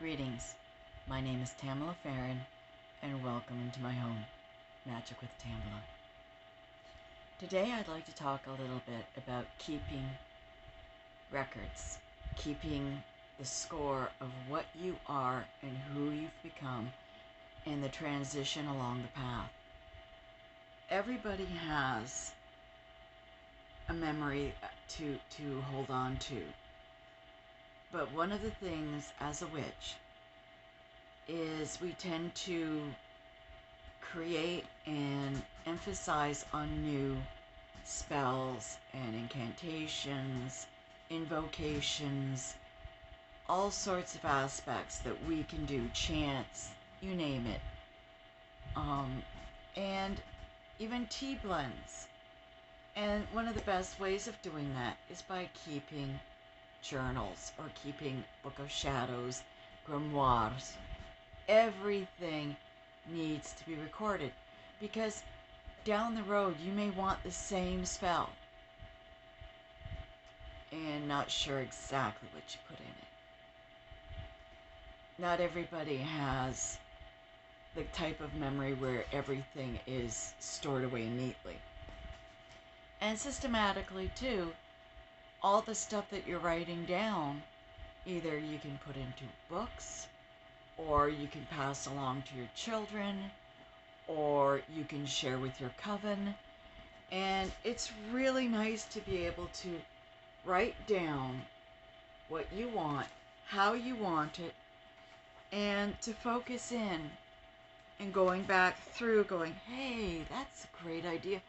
Greetings, my name is Tamala Farron, and welcome into my home, Magic with Tamala. Today I'd like to talk a little bit about keeping records, keeping the score of what you are and who you've become and the transition along the path. Everybody has a memory to hold on to. But one of the things as a witch is we tend to create and emphasize on new spells and incantations, invocations, all sorts of aspects that we can do, chants, you name it. And even tea blends. And one of the best ways of doing that is by keeping journals or keeping Book of Shadows, Grimoires. Everything needs to be recorded because down the road you may want the same spell and not sure exactly what you put in it. Not everybody has the type of memory where everything is stored away neatly. And systematically too, all the stuff that you're writing down, either you can put into books, or you can pass along to your children, or you can share with your coven. And it's really nice to be able to write down what you want, how you want it, and to focus in and going back through going, hey, that's a great idea.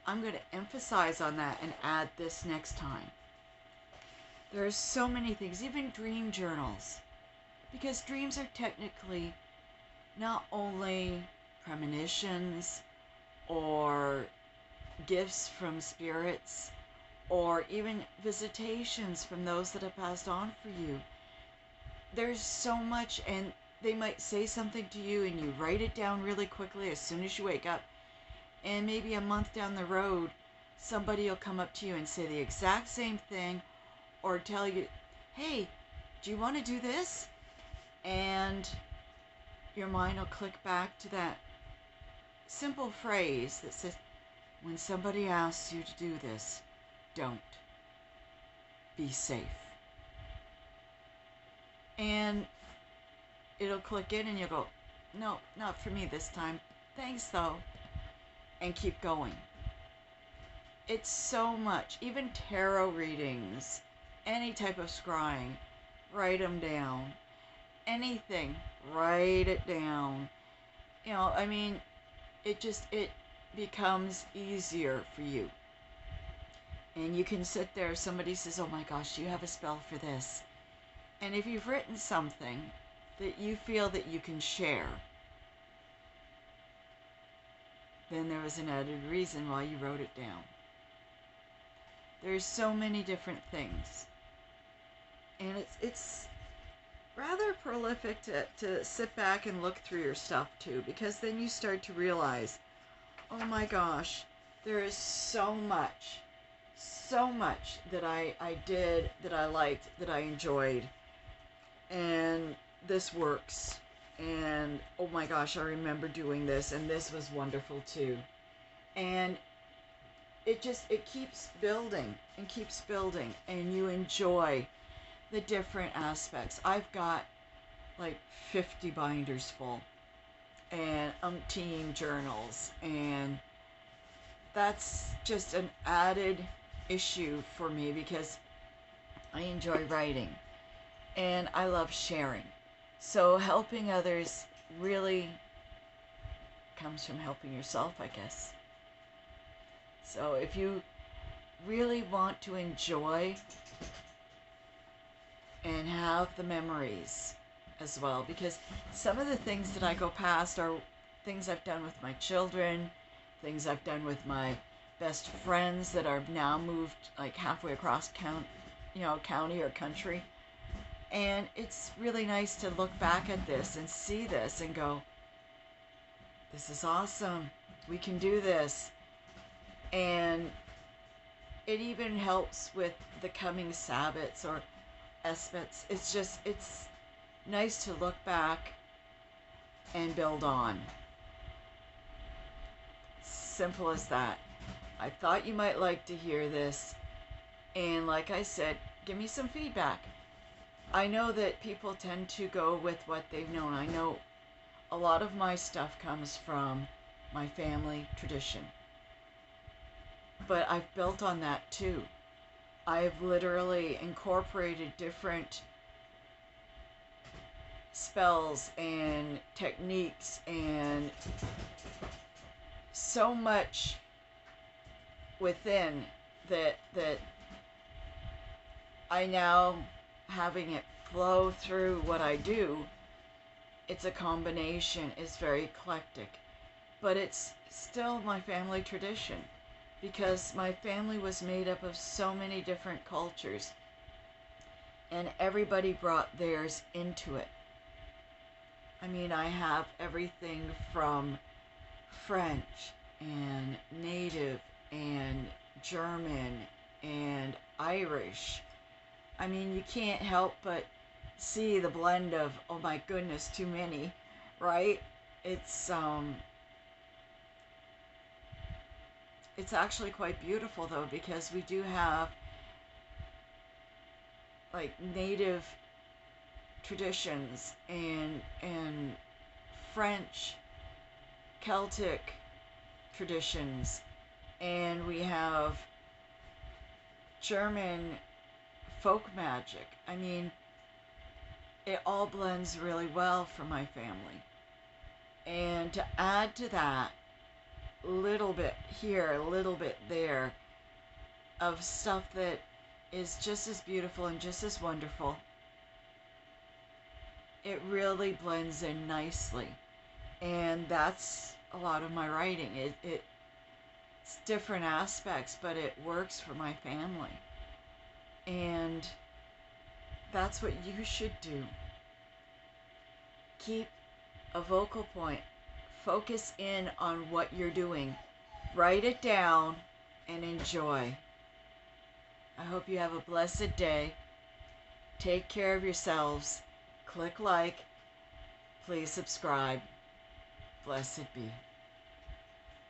I'm going to emphasize on that and add this next time. There are so many things, even dream journals, because dreams are technically not only premonitions or gifts from spirits or even visitations from those that have passed on for you. There's so much, and they might say something to you and you write it down really quickly as soon as you wake up, and maybe a month down the road somebody will come up to you and say the exact same thing or tell you, hey, do you want to do this? And your mind will click back to that simple phrase that says, when somebody asks you to do this, don't. Be safe. And it'll click in and you'll go, no, not for me this time. Thanks though. And keep going. It's so much. Even tarot readings, any type of scrying, write them down. Anything, write it down. You know, I mean, it becomes easier for you. And you can sit there, somebody says, oh my gosh, you have a spell for this. And if you've written something that you feel that you can share, then there was an added reason why you wrote it down. There's so many different things. And it's rather prolific to sit back and look through your stuff too, because then you start to realize, oh my gosh, there is so much that I did, that I liked, that I enjoyed, and this works, and oh my gosh, I remember doing this, and this was wonderful too. And it keeps building and keeps building, and you enjoy the different aspects. I've got like 50 binders full and umpteen journals, and that's just an added issue for me because I enjoy writing and I love sharing. So helping others really comes from helping yourself, I guess. So if you really want to enjoy and have the memories as well, because some of the things that I go past are things I've done with my children, things I've done with my best friends that are now moved like halfway across county or country. And it's really nice to look back at this and see this and go, this is awesome, we can do this. And it even helps with the coming Sabbats or Espets. It's nice to look back and build on. Simple as that. I thought you might like to hear this, and like I said, give me some feedback. I know that people tend to go with what they've known. I know a lot of my stuff comes from my family tradition, but I've built on that too. I've literally incorporated different spells and techniques and so much within that I now, having it flow through what I do, it's a combination. It's very eclectic, but it's still my family tradition because my family was made up of so many different cultures and everybody brought theirs into it. I mean, I have everything from French and Native and German and Irish. I mean, you can't help but see the blend of, oh my goodness, too many, right? It's actually quite beautiful though, because we do have like native traditions and French Celtic traditions, and we have German folk magic. I mean, it all blends really well for my family. And to add to that, a little bit here, a little bit there of stuff that is just as beautiful and just as wonderful, it really blends in nicely. And that's a lot of my writing. It's different aspects, but it works for my family. And that's what you should do. Keep a vocal point. Focus in on what you're doing. Write it down and enjoy. I hope you have a blessed day. Take care of yourselves. Click like. Please subscribe. Blessed be.